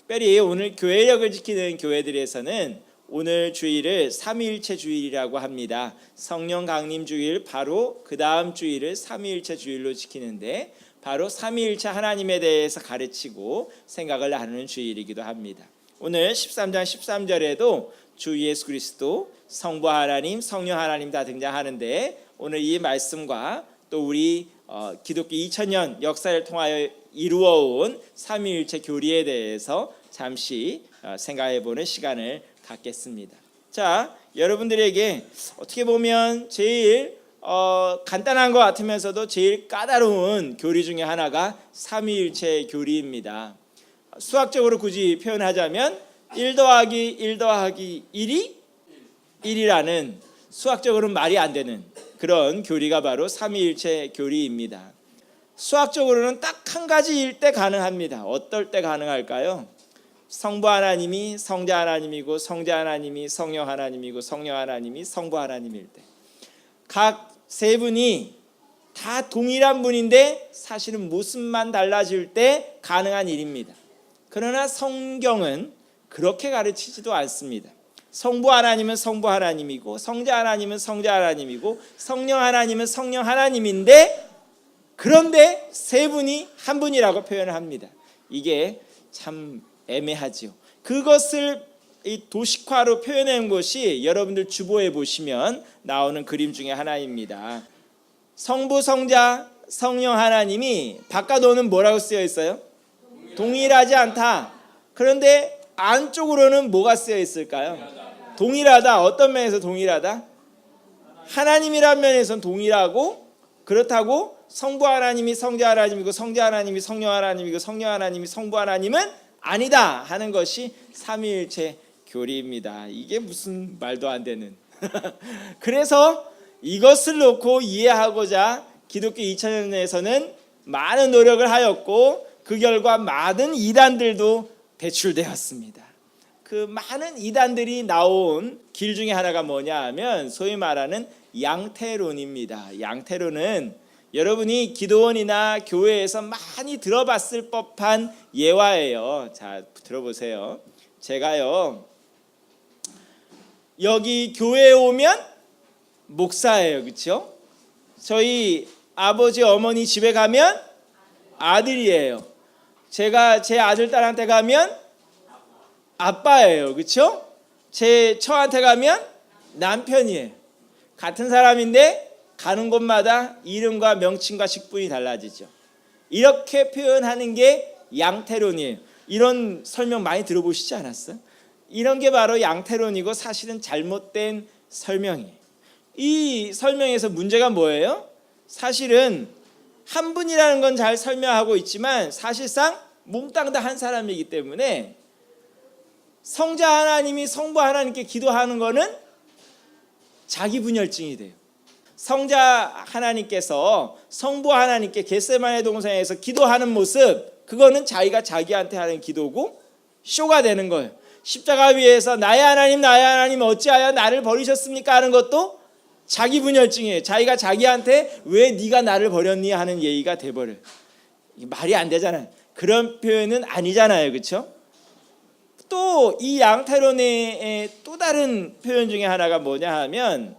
특별히 오늘 교회력을 지키는 교회들에서는 오늘 주일을 삼위일체 주일이라고 합니다. 성령 강림 주일 바로 그 다음 주일을 삼위일체 주일로 지키는데 바로 삼위일체 하나님에 대해서 가르치고 생각을 나누는 주일이기도 합니다. 오늘 13장 13절에도 주 예수 그리스도, 성부 하나님, 성령 하나님 다 등장하는데 오늘 이 말씀과 또 우리 기독교 2000년 역사를 통하여 이루어온 삼위일체 교리에 대해서 잠시 생각해보는 시간을 갖겠습니다. 자, 여러분들에게 어떻게 보면 제일 간단한 것 같으면서도 제일 까다로운 교리 중에 하나가 삼위일체 교리입니다. 수학적으로 굳이 표현하자면 1 더하기 1 더하기 1이 1이라는 수학적으로는 말이 안 되는 그런 교리가 바로 삼위일체 교리입니다. 수학적으로는 딱 한 가지일 때 가능합니다. 어떨 때 가능할까요? 성부 하나님이 성자 하나님이고 성자 하나님이 성령 하나님이고 성령 하나님이 성부 하나님일 때, 각 세 분이 다 동일한 분인데 사실은 모습만 달라질 때 가능한 일입니다. 그러나 성경은 그렇게 가르치지도 않습니다. 성부 하나님은 성부 하나님이고 성자 하나님은 성자 하나님이고 성령 하나님은 성령 하나님인데 그런데 세 분이 한 분이라고 표현을 합니다. 이게 참 애매하지요. 그것을 이 도식화로 표현한 것이 여러분들 주보에 보시면 나오는 그림 중에 하나입니다. 성부, 성자, 성령 하나님이 바깥으로는 뭐라고 쓰여 있어요? 동일하지 않다. 그런데 안쪽으로는 뭐가 쓰여 있을까요? 동일하다. 어떤 면에서 동일하다? 하나님이라는 면에서는 동일하고, 그렇다고 성부 하나님이 성자 하나님이고 성자 하나님이 성령 하나님이고 성령 하나님이 성부 하나님은 아니다 하는 것이 삼위일체 교리입니다. 이게 무슨 말도 안 되는 그래서 이것을 놓고 이해하고자 기독교 2000년에서는 많은 노력을 하였고 그 결과 많은 이단들도 배출되었습니다. 그 많은 이단들이 나온 길 중에 하나가 뭐냐 하면 소위 말하는 양태론입니다. 양태론은 여러분이 기도원이나 교회에서 많이 들어봤을 법한 예화예요. 자, 들어보세요. 제가요 여기 교회에 오면 목사예요. 그렇죠? 저희 아버지 어머니 집에 가면 아들이에요. 제가 제 아들 딸한테 가면 아빠예요. 그렇죠? 제 처한테 가면 남편이에요. 같은 사람인데 가는 곳마다 이름과 명칭과 직분이 달라지죠. 이렇게 표현하는 게 양태론이에요. 이런 설명 많이 들어보시지 않았어요? 이런 게 바로 양태론이고 사실은 잘못된 설명이에요. 이 설명에서 문제가 뭐예요? 사실은 한 분이라는 건 잘 설명하고 있지만 사실상 몽땅 다 한 사람이기 때문에 성자 하나님이 성부 하나님께 기도하는 거는 자기 분열증이 돼요. 성자 하나님께서 성부 하나님께 겟세마네 동산에서 기도하는 모습, 그거는 자기가 자기한테 하는 기도고 쇼가 되는 거예요. 십자가 위에서 나의 하나님 어찌하여 나를 버리셨습니까 하는 것도 자기 분열증이에요. 자기가 자기한테 왜 네가 나를 버렸니 하는 예의가 돼버려요. 말이 안 되잖아요. 그런 표현은 아니잖아요. 그렇죠? 또 이 양태론의 또 다른 표현 중에 하나가 뭐냐 하면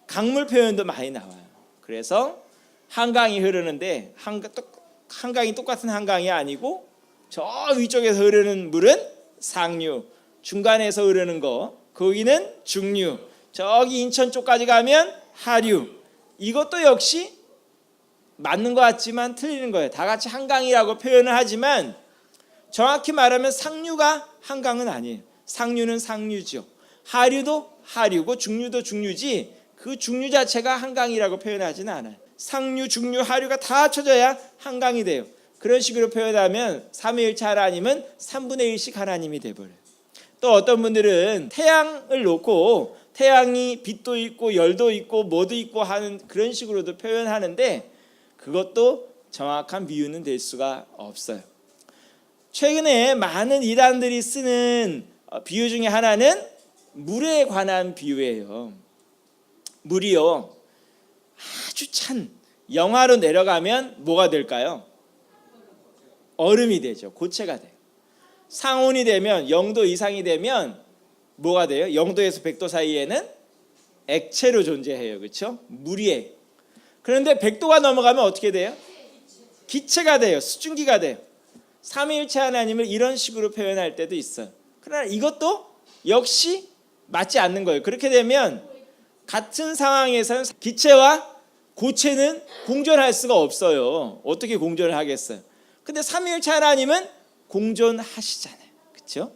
강물 표현도 많이 나와요. 그래서 한강이 흐르는데 한강이 똑같은 한강이 아니고 저 위쪽에서 흐르는 물은 상류, 중간에서 흐르는 거 거기는 중류, 저기 인천 쪽까지 가면 하류. 이것도 역시 맞는 것 같지만 틀리는 거예요. 다 같이 한강이라고 표현을 하지만 정확히 말하면 상류가 한강은 아니에요. 상류는 상류죠. 하류도 하류고 중류도 중류지 그 중류 자체가 한강이라고 표현하지는 않아요. 상류, 중류, 하류가 다 합쳐져야 한강이 돼요. 그런 식으로 표현하면 삼위일체 하나님은 3분의 1씩 하나님이 돼버려요. 또 어떤 분들은 태양을 놓고 태양이 빛도 있고 열도 있고 뭐도 있고 하는 그런 식으로도 표현하는데 그것도 정확한 비유는 될 수가 없어요. 최근에 많은 이단들이 쓰는 비유 중에 하나는 물에 관한 비유예요. 물이요 아주 찬 영하로 내려가면 뭐가 될까요? 얼음이 되죠. 고체가 돼요. 상온이 되면 0도 이상이 되면 뭐가 돼요? 0도에서 100도 사이에는 액체로 존재해요. 그렇죠? 물이에요. 그런데 100도가 넘어가면 어떻게 돼요? 기체가 돼요. 수증기가 돼요. 삼위일체 하나님을 이런 식으로 표현할 때도 있어요. 그러나 이것도 역시 맞지 않는 거예요. 그렇게 되면 같은 상황에서는 기체와 고체는 공존할 수가 없어요. 어떻게 공존을 하겠어요? 근데 삼위일체 하나님은 공존하시잖아요. 그렇죠?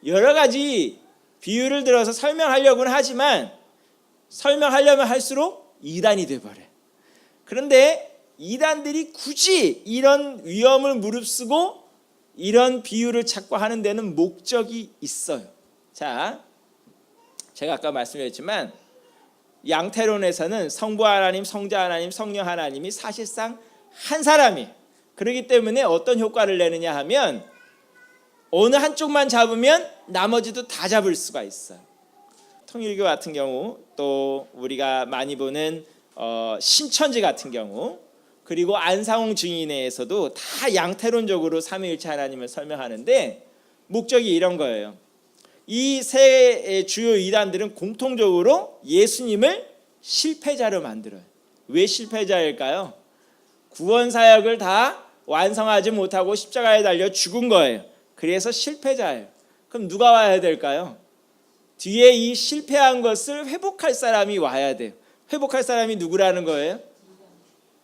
여러 가지 비유를 들어서 설명하려고는 하지만 설명하려면 할수록 이단이 돼버려요. 그런데 이단들이 굳이 이런 위험을 무릅쓰고 이런 비유를 찾고 하는 데는 목적이 있어요. 자, 제가 아까 말씀드렸지만 양태론에서는 성부 하나님, 성자 하나님, 성령 하나님이 사실상 한 사람이에요. 그렇기 때문에 어떤 효과를 내느냐 하면 어느 한쪽만 잡으면 나머지도 다 잡을 수가 있어요. 통일교 같은 경우, 또 우리가 많이 보는 신천지 같은 경우, 그리고 안상홍 증인회에서도 다 양태론적으로 삼위일체 하나님을 설명하는데 목적이 이런 거예요. 이 세 주요 이단들은 공통적으로 예수님을 실패자로 만들어요. 왜 실패자일까요? 구원 사역을 다 완성하지 못하고 십자가에 달려 죽은 거예요. 그래서 실패자예요. 그럼 누가 와야 될까요? 뒤에 이 실패한 것을 회복할 사람이 와야 돼요. 회복할 사람이 누구라는 거예요?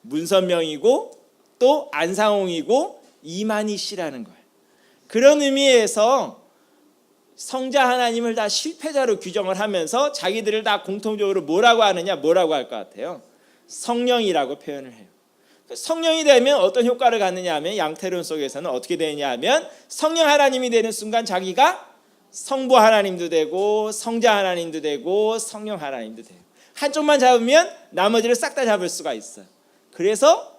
문선명이고 또 안상홍이고 이만희 씨라는 거예요. 그런 의미에서 성자 하나님을 다 실패자로 규정을 하면서 자기들을 다 공통적으로 뭐라고 하느냐, 뭐라고 할 것 같아요? 성령이라고 표현을 해요. 성령이 되면 어떤 효과를 갖느냐 하면 양태론 속에서는 어떻게 되느냐 하면 성령 하나님이 되는 순간 자기가 성부 하나님도 되고 성자 하나님도 되고 성령 하나님도 돼요. 한쪽만 잡으면 나머지를 싹 다 잡을 수가 있어요. 그래서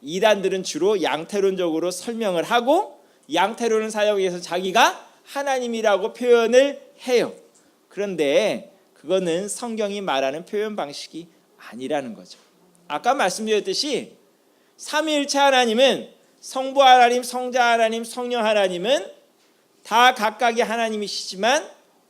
이단들은 주로 양태론적으로 설명을 하고 양태론을 사용해서 자기가 하나님이라고 표현을 해요. 그런데 그거는 성경이 말하는 표현 방식이 아니라는 거죠. 아까 말씀드렸듯이 삼위일체 하나님은 성부 하나님, 성자 하나님, 성령 하나님은 다 각각의 하나님이시지만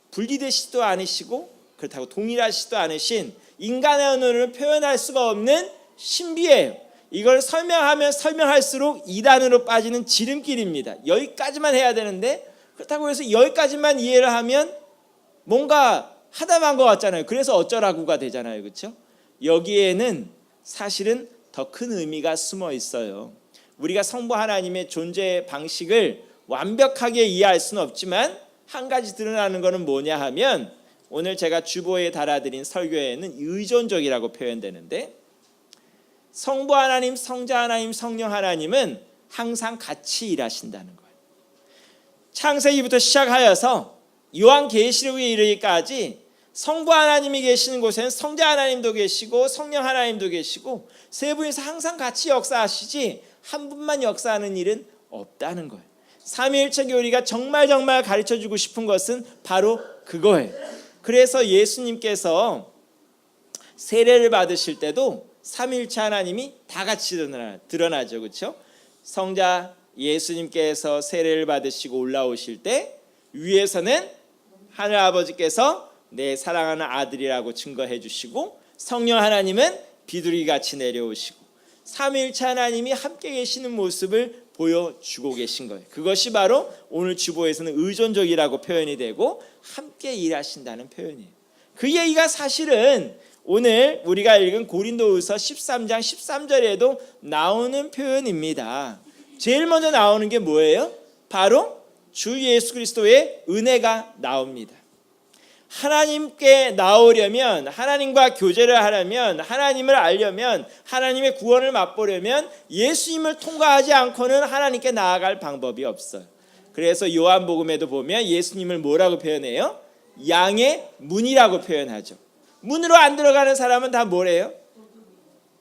분리되시지도 않으시고 그렇다고 동일하시지도 않으신 인간의 언어를 표현할 수가 없는 신비예요. 이걸 설명하면 설명할수록 이단으로 빠지는 지름길입니다. 여기까지만 해야 되는데 그렇다고 해서 여기까지만 이해를 하면 뭔가 하다만 것 같잖아요. 그래서 어쩌라고가 되잖아요. 그렇죠? 여기에는 사실은 더 큰 의미가 숨어 있어요. 우리가 성부 하나님의 존재 방식을 완벽하게 이해할 수는 없지만 한 가지 드러나는 것은 뭐냐 하면 오늘 제가 주보에 달아드린 설교에는 의존적이라고 표현되는데 성부 하나님, 성자 하나님, 성령 하나님은 항상 같이 일하신다는 거예요. 창세기부터 시작하여서 요한계시록에 이르기까지 성부 하나님이 계시는 곳에는 성자 하나님도 계시고 성령 하나님도 계시고 세 분이서 항상 같이 역사하시지 한 분만 역사하는 일은 없다는 거예요. 삼위일체 교리가 정말 가르쳐주고 싶은 것은 바로 그거예요. 그래서 예수님께서 세례를 받으실 때도 삼위일체 하나님이 다 같이 드러나죠. 그렇죠? 성자 예수님께서 세례를 받으시고 올라오실 때 위에서는 하늘 아버지께서 내 사랑하는 아들이라고 증거해 주시고 성령 하나님은 비둘기같이 내려오시고 삼위일체 하나님이 함께 계시는 모습을 보여주고 계신 거예요. 그것이 바로 오늘 주보에서는 의존적이라고 표현이 되고 함께 일하신다는 표현이에요. 그 얘기가 사실은 오늘 우리가 읽은 고린도후서 13장 13절에도 나오는 표현입니다. 제일 먼저 나오는 게 뭐예요? 바로 주 예수 그리스도의 은혜가 나옵니다. 하나님께 나오려면, 하나님과 교제를 하려면, 하나님을 알려면, 하나님의 구원을 맛보려면 예수님을 통과하지 않고는 하나님께 나아갈 방법이 없어요. 그래서 요한복음에도 보면 예수님을 뭐라고 표현해요? 양의 문이라고 표현하죠. 문으로 안 들어가는 사람은 다 뭐래요?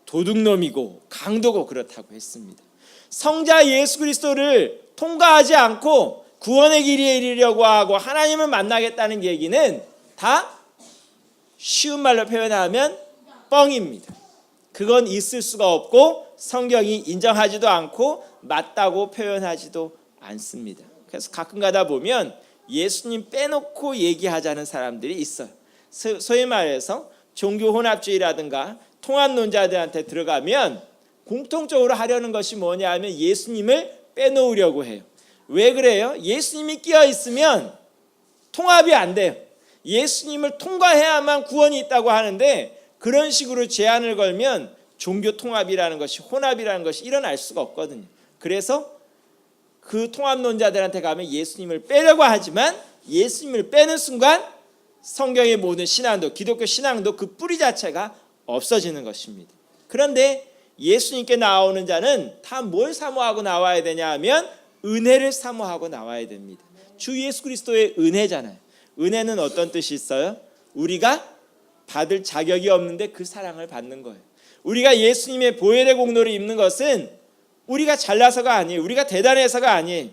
도둑놈이고 강도고 그렇다고 했습니다. 성자 예수 그리스도를 통과하지 않고 구원의 길에 이르려고 하고 하나님을 만나겠다는 얘기는 다 쉬운 말로 표현하면 뻥입니다. 그건 있을 수가 없고 성경이 인정하지도 않고 맞다고 표현하지도 않습니다. 그래서 가끔 가다 보면 예수님 빼놓고 얘기하자는 사람들이 있어요. 소위 말해서 종교 혼합주의라든가 통합론자들한테 들어가면 공통적으로 하려는 것이 뭐냐 하면 예수님을 빼놓으려고 해요. 왜 그래요? 예수님이 끼어 있으면 통합이 안 돼요. 예수님을 통과해야만 구원이 있다고 하는데 그런 식으로 제한을 걸면 종교 통합이라는 것이, 혼합이라는 것이 일어날 수가 없거든요. 그래서 그 통합론자들한테 가면 예수님을 빼려고 하지만 예수님을 빼는 순간 성경의 모든 신앙도, 기독교 신앙도 그 뿌리 자체가 없어지는 것입니다. 그런데 예수님께 나오는 자는 다 뭘 사모하고 나와야 되냐 하면 은혜를 사모하고 나와야 됩니다. 주 예수 그리스도의 은혜잖아요. 은혜는 어떤 뜻이 있어요? 우리가 받을 자격이 없는데 그 사랑을 받는 거예요. 우리가 예수님의 보혈의 공로를 입는 것은 우리가 잘나서가 아니에요. 우리가 대단해서가 아니에요.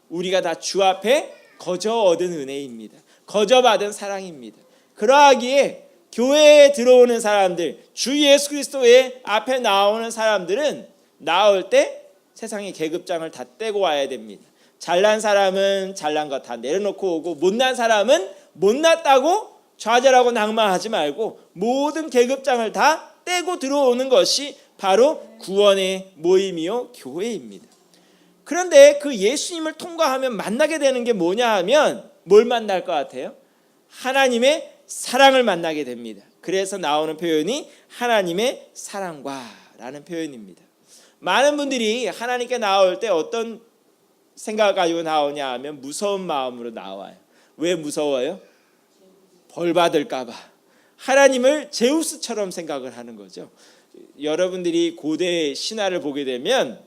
우리가 다 주 앞에 거저 얻은 은혜입니다. 거저 받은 사랑입니다. 그러하기에 교회에 들어오는 사람들, 주 예수 그리스도의 앞에 나오는 사람들은 나올 때 세상의 계급장을 다 떼고 와야 됩니다. 잘난 사람은 잘난 거 다 내려놓고 오고, 못난 사람은 못났다고 좌절하고 낭만하지 말고 모든 계급장을 다 떼고 들어오는 것이 바로 구원의 모임이요 교회입니다. 그런데 그 예수님을 통과하면 만나게 되는 게 뭐냐 하면 뭘 만날 것 같아요? 하나님의 사랑을 만나게 됩니다. 그래서 나오는 표현이 하나님의 사랑과라는 표현입니다. 많은 분들이 하나님께 나올 때 어떤 생각을 가지고 나오냐 하면 무서운 마음으로 나와요. 왜 무서워요? 벌 받을까 봐. 하나님을 제우스처럼 생각을 하는 거죠. 여러분들이 고대 신화를 보게 되면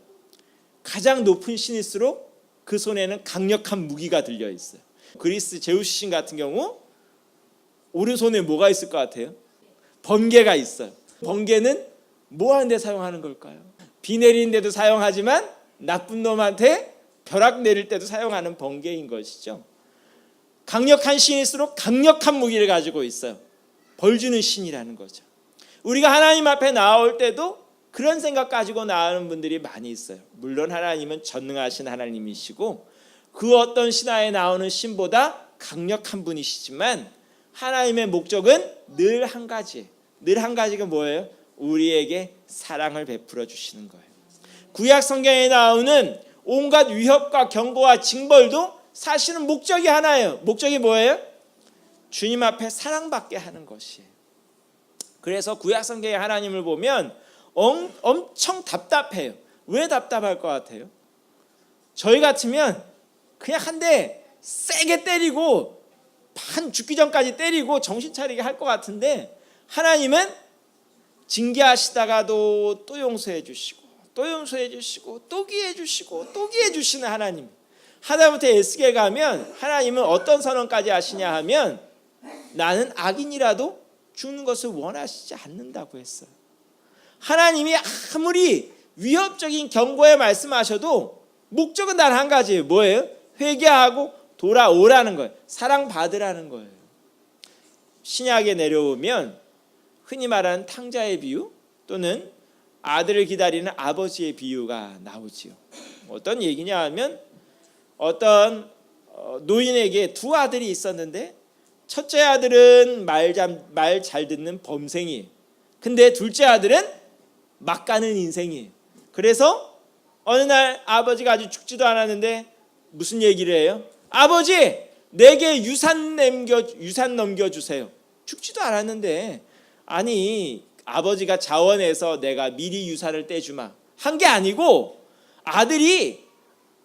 가장 높은 신일수록 그 손에는 강력한 무기가 들려 있어요. 그리스 제우스 신 같은 경우 오른손에 뭐가 있을 것 같아요? 번개가 있어요. 번개는 뭐 하는 데 사용하는 걸까요? 비 내리는 데도 사용하지만 나쁜 놈한테 벼락 내릴 때도 사용하는 번개인 것이죠. 강력한 신일수록 강력한 무기를 가지고 있어요. 벌 주는 신이라는 거죠. 우리가 하나님 앞에 나올 때도 그런 생각 가지고 나오는 분들이 많이 있어요. 물론 하나님은 전능하신 하나님이시고 그 어떤 신화에 나오는 신보다 강력한 분이시지만 하나님의 목적은 늘 한 가지. 늘 한 가지가 뭐예요? 우리에게 사랑을 베풀어 주시는 거예요. 구약 성경에 나오는 온갖 위협과 경고와 징벌도 사실은 목적이 하나예요. 목적이 뭐예요? 주님 앞에 사랑받게 하는 것이에요. 그래서 구약 성경의 하나님을 보면 엄청 답답해요. 왜 답답할 것 같아요? 저희 같으면 그냥 한 대 세게 때리고 반 죽기 전까지 때리고 정신 차리게 할 것 같은데 하나님은 징계하시다가도 또 용서해 주시고 또 용서해 주시고 또 기회 주시고 또 기회 주시는 하나님. 하다못해 에스겔 가면 하나님은 어떤 선언까지 하시냐 하면 나는 악인이라도 죽는 것을 원하시지 않는다고 했어요. 하나님이 아무리 위협적인 경고에 말씀하셔도 목적은 단 한 가지예요. 뭐예요? 회개하고 돌아오라는 거예요. 사랑받으라는 거예요. 신약에 내려오면 흔히 말하는 탕자의 비유 또는 아들을 기다리는 아버지의 비유가 나오지요. 어떤 얘기냐 하면 어떤 노인에게 두 아들이 있었는데 첫째 아들은 말 잘 듣는 범생이에요. 근데 둘째 아들은 막 가는 인생이에요. 그래서 어느 날 아버지가 아직 죽지도 않았는데 무슨 얘기를 해요? 아버지, 내게 유산 넘겨주세요. 죽지도 않았는데 아니 아버지가 자원해서 내가 미리 유산을 떼주마 한 게 아니고 아들이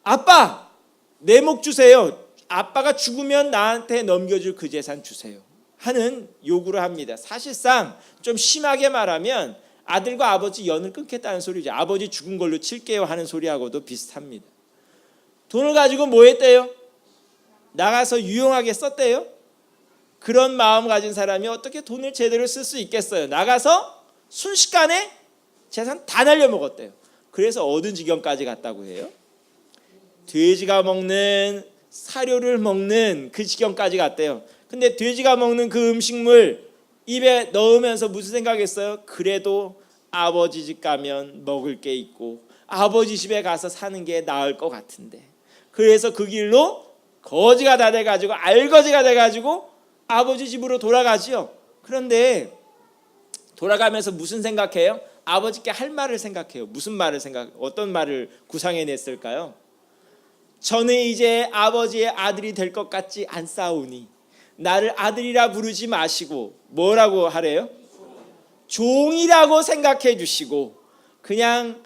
아빠 내 목 주세요. 아빠가 죽으면 나한테 넘겨줄 그 재산 주세요 하는 요구를 합니다. 사실상 좀 심하게 말하면 아들과 아버지 연을 끊겠다는 소리죠. 아버지 죽은 걸로 칠게요 하는 소리하고도 비슷합니다. 돈을 가지고 뭐 했대요? 나가서 유용하게 썼대요. 그런 마음 가진 사람이 어떻게 돈을 제대로 쓸 수 있겠어요? 나가서 순식간에 재산 다 날려먹었대요. 그래서 얻은 지경까지 갔다고 해요. 돼지가 먹는 사료를 먹는 그 지경까지 갔대요. 근데 돼지가 먹는 그 음식물 입에 넣으면서 무슨 생각했어요? 그래도 아버지 집 가면 먹을 게 있고 아버지 집에 가서 사는 게 나을 것 같은데 그래서 그 길로 거지가 다 돼가지고 알거지가 돼가지고 아버지 집으로 돌아가지요. 그런데 돌아가면서 무슨 생각해요? 아버지께 할 말을 생각해요. 무슨 말을 어떤 말을 구상해냈을까요? 저는 이제 아버지의 아들이 될 것 같지 않사오니 나를 아들이라 부르지 마시고 뭐라고 하래요? 종이라고 생각해 주시고 그냥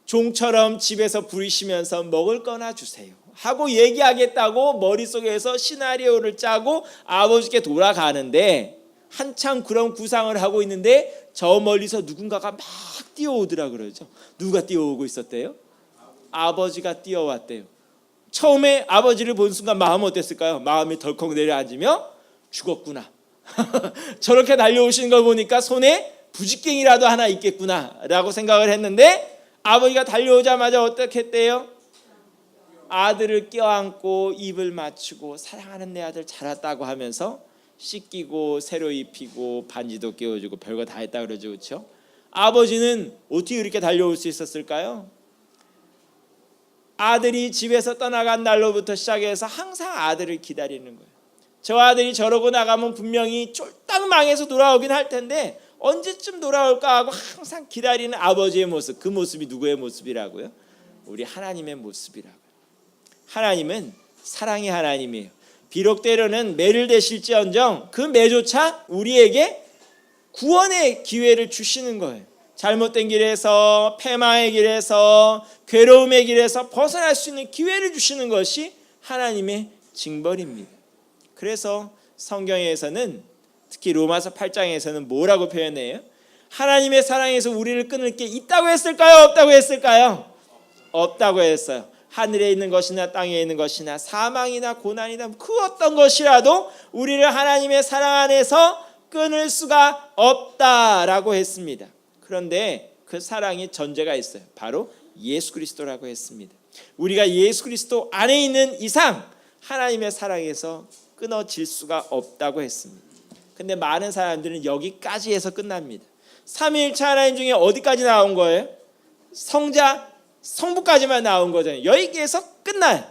종처럼 집에서 부리시면서 먹을 거나 주세요 하고 얘기하겠다고 머릿속에서 시나리오를 짜고 아버지께 돌아가는데 한참 그런 구상을 하고 있는데 저 멀리서 누군가가 막 뛰어오더라 그러죠. 누가 뛰어오고 있었대요? 아버지가 뛰어왔대요. 처음에 아버지를 본 순간 마음은 어땠을까요? 마음이 덜컥 내려앉으며 죽었구나. 저렇게 달려오시는 걸 보니까 손에 부직갱이라도 하나 있겠구나 라고 생각을 했는데 아버지가 달려오자마자 어떻게 했대요? 아들을 껴안고 입을 맞추고 사랑하는 내 아들 잘 왔다고 하면서 씻기고 새로 입히고 반지도 끼워주고 별거 다 했다 그러죠. 그렇죠? 아버지는 어떻게 이렇게 달려올 수 있었을까요? 아들이 집에서 떠나간 날로부터 시작해서 항상 아들을 기다리는 거예요. 저 아들이 저러고 나가면 분명히 쫄딱 망해서 돌아오긴 할 텐데 언제쯤 돌아올까 하고 항상 기다리는 아버지의 모습. 그 모습이 누구의 모습이라고요? 우리 하나님의 모습이라고요. 하나님은 사랑의 하나님이에요. 비록 때로는 매를 대실지언정 그 매조차 우리에게 구원의 기회를 주시는 거예요. 잘못된 길에서 패망의 길에서 괴로움의 길에서 벗어날 수 있는 기회를 주시는 것이 하나님의 징벌입니다. 그래서 성경에서는 특히 로마서 8장에서는 뭐라고 표현해요? 하나님의 사랑에서 우리를 끊을 게 있다고 했을까요? 없다고 했을까요? 없다고 했어요. 하늘에 있는 것이나 땅에 있는 것이나 사망이나 고난이나 그 어떤 것이라도 우리를 하나님의 사랑 안에서 끊을 수가 없다라고 했습니다. 그런데 그 사랑이 전제가 있어요. 바로 예수 그리스도라고 했습니다. 우리가 예수 그리스도 안에 있는 이상 하나님의 사랑에서 끊어질 수가 없다고 했습니다. 근데 많은 사람들은 여기까지 해서 끝납니다. 삼위일체 하나님 중에 어디까지 나온 거예요? 성자, 성부까지만 나온 거잖아요. 여기에서 끝나요.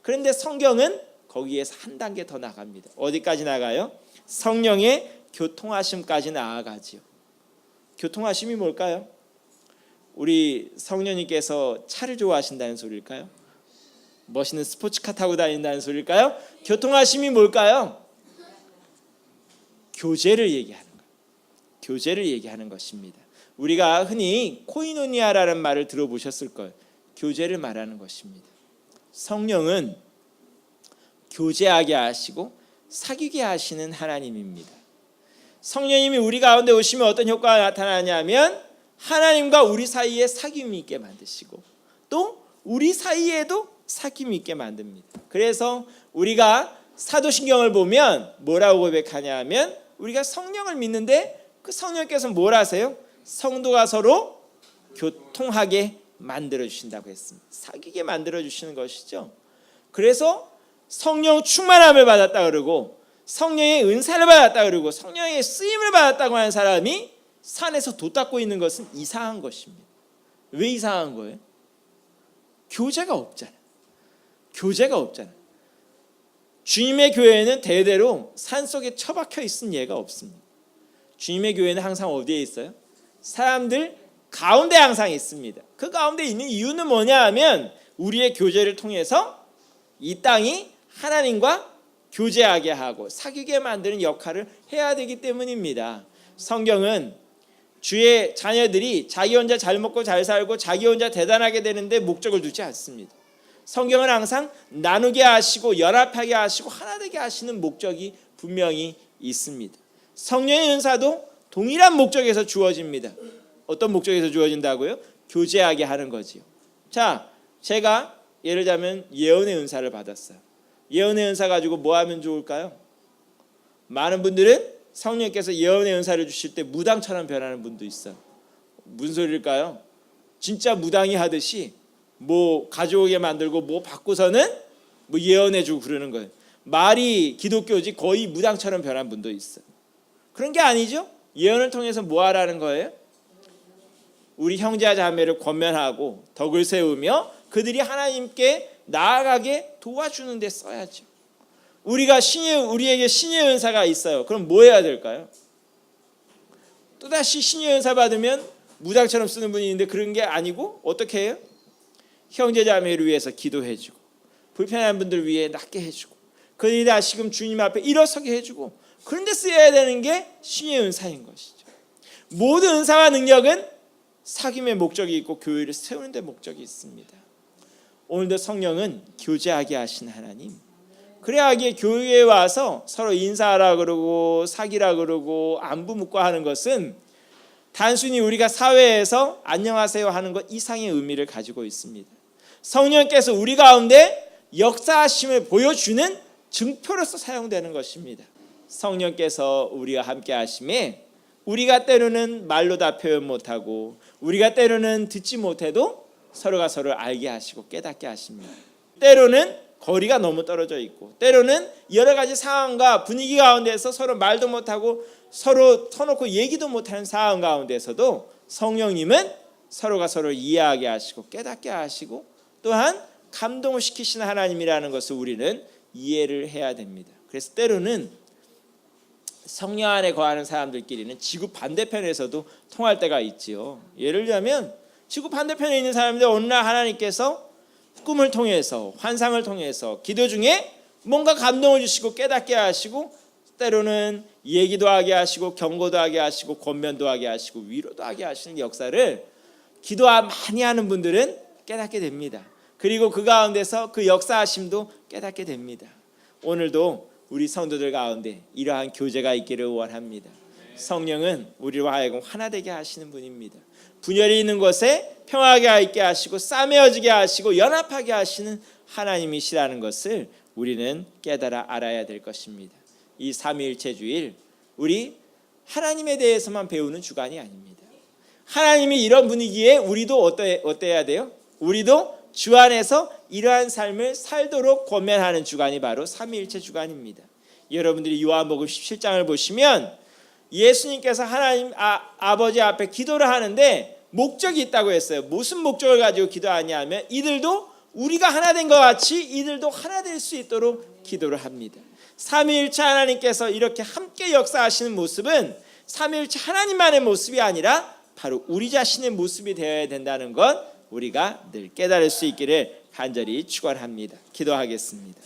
그런데 성경은 거기에서 한 단계 더 나갑니다. 어디까지 나가요? 성령의 교통하심까지 나아가지요. 교통하심이 뭘까요? 우리 성령님께서 차를 좋아하신다는 소리일까요? 멋있는 스포츠카 타고 다닌다는 소리일까요? 교통하심이 뭘까요? 교제를 얘기하는 거예요. 교제를 얘기하는 것입니다. 우리가 흔히 코이노니아라는 말을 들어보셨을 거예요. 교제를 말하는 것입니다. 성령은 교제하게 하시고 사귀게 하시는 하나님입니다. 성령님이 우리 가운데 오시면 어떤 효과가 나타나냐면 하나님과 우리 사이에 사귐이 있게 만드시고 또 우리 사이에도 사귐이 있게 만듭니다. 그래서 우리가 사도신경을 보면 뭐라고 고백하냐면 우리가 성령을 믿는데 그 성령께서 뭘 하세요? 성도가 서로 교통하게 만들어 주신다고 했습니다. 사귀게 만들어 주시는 것이죠. 그래서 성령 충만함을 받았다 그러고 성령의 은사를 받았다 그러고 성령의 쓰임을 받았다고 하는 사람이 산에서 돛 닦고 있는 것은 이상한 것입니다. 왜 이상한 거예요? 교제가 없잖아요. 교제가 없잖아요. 주님의 교회는 대대로 산속에 처박혀 있은 예가 없습니다. 주님의 교회는 항상 어디에 있어요? 사람들 가운데 항상 있습니다. 그 가운데 있는 이유는 뭐냐 하면 우리의 교제를 통해서 이 땅이 하나님과 교제하게 하고 사귀게 만드는 역할을 해야 되기 때문입니다. 성경은 주의 자녀들이 자기 혼자 잘 먹고 잘 살고 자기 혼자 대단하게 되는데 목적을 두지 않습니다. 성경은 항상 나누게 하시고 연합하게 하시고 하나 되게 하시는 목적이 분명히 있습니다. 성령의 은사도 동일한 목적에서 주어집니다. 어떤 목적에서 주어진다고요? 교제하게 하는 거지요. 자, 제가 예를 들자면 예언의 은사를 받았어요. 예언의 은사 가지고 뭐 하면 좋을까요? 많은 분들은 성령께서 예언의 은사를 주실 때 무당처럼 변하는 분도 있어요. 무슨 소리일까요? 진짜 무당이 하듯이 뭐 가져오게 만들고 뭐 받고서는 뭐 예언해주고 그러는 거예요. 말이 기독교지 거의 무당처럼 변한 분도 있어요. 그런 게 아니죠. 예언을 통해서 뭐 하라는 거예요? 우리 형제와 자매를 권면하고 덕을 세우며 그들이 하나님께 나아가게 도와주는 데 써야죠. 우리에게 신의 은사가 있어요. 그럼 뭐 해야 될까요? 또다시 신의 은사 받으면 무당처럼 쓰는 분이 있는데 그런 게 아니고 어떻게 해요? 형제자매를 위해서 기도해주고 불편한 분들 위해 낫게 해주고 그들이 다시금 주님 앞에 일어서게 해주고 그런 데 쓰여야 되는 게 신의 은사인 것이죠. 모든 은사와 능력은 사귐의 목적이 있고 교회를 세우는 데 목적이 있습니다. 오늘도 성령은 교제하게 하신 하나님, 그래야기에 교회에 와서 서로 인사하라 그러고 사귀라 그러고 안부 묻고 하는 것은 단순히 우리가 사회에서 안녕하세요 하는 것 이상의 의미를 가지고 있습니다. 성령께서 우리 가운데 역사하심을 보여주는 증표로서 사용되는 것입니다. 성령께서 우리와 함께 하심에 우리가 때로는 말로 다 표현 못하고 우리가 때로는 듣지 못해도 서로가 서로를 알게 하시고 깨닫게 하십니다. 때로는 거리가 너무 떨어져 있고 때로는 여러 가지 상황과 분위기 가운데서 서로 말도 못하고 서로 터놓고 얘기도 못하는 상황 가운데서도 성령님은 서로가 서로를 이해하게 하시고 깨닫게 하시고 또한 감동을 시키시는 하나님이라는 것을 우리는 이해를 해야 됩니다. 그래서 때로는 성령 안에 거하는 사람들끼리는 지구 반대편에서도 통할 때가 있지요. 예를 들면 지구 반대편에 있는 사람들 어느 날 하나님께서 꿈을 통해서 환상을 통해서 기도 중에 뭔가 감동을 주시고 깨닫게 하시고 때로는 얘기도 하게 하시고 경고도 하게 하시고 권면도 하게 하시고 위로도 하게 하시는 역사를 기도 많이 하는 분들은 깨닫게 됩니다. 그리고 그 가운데서 그 역사하심도 깨닫게 됩니다. 오늘도 우리 성도들 가운데 이러한 교제가 있기를 원합니다. 성령은 우리로 하여금 하나 되게 하시는 분입니다. 분열이 있는 곳에 평화하게 있게 하시고 싸매어지게 하시고 연합하게 하시는 하나님이시라는 것을 우리는 깨달아 알아야 될 것입니다. 이 삼위일체 주일 우리 하나님에 대해서만 배우는 주간이 아닙니다. 하나님이 이런 분위기에 우리도 어때야 돼요? 우리도 주 안에서 이러한 삶을 살도록 권면하는 주간이 바로 삼위일체 주간입니다. 여러분들이 요한복음 17장을 보시면 예수님께서 하나님 아버지 앞에 기도를 하는데 목적이 있다고 했어요. 무슨 목적을 가지고 기도하냐면 이들도 우리가 하나 된 것 같이 이들도 하나 될 수 있도록 기도를 합니다. 삼위일체 하나님께서 이렇게 함께 역사하시는 모습은 삼위일체 하나님만의 모습이 아니라 바로 우리 자신의 모습이 되어야 된다는 것 우리가 늘 깨달을 수 있기를 간절히 축원합니다. 기도하겠습니다.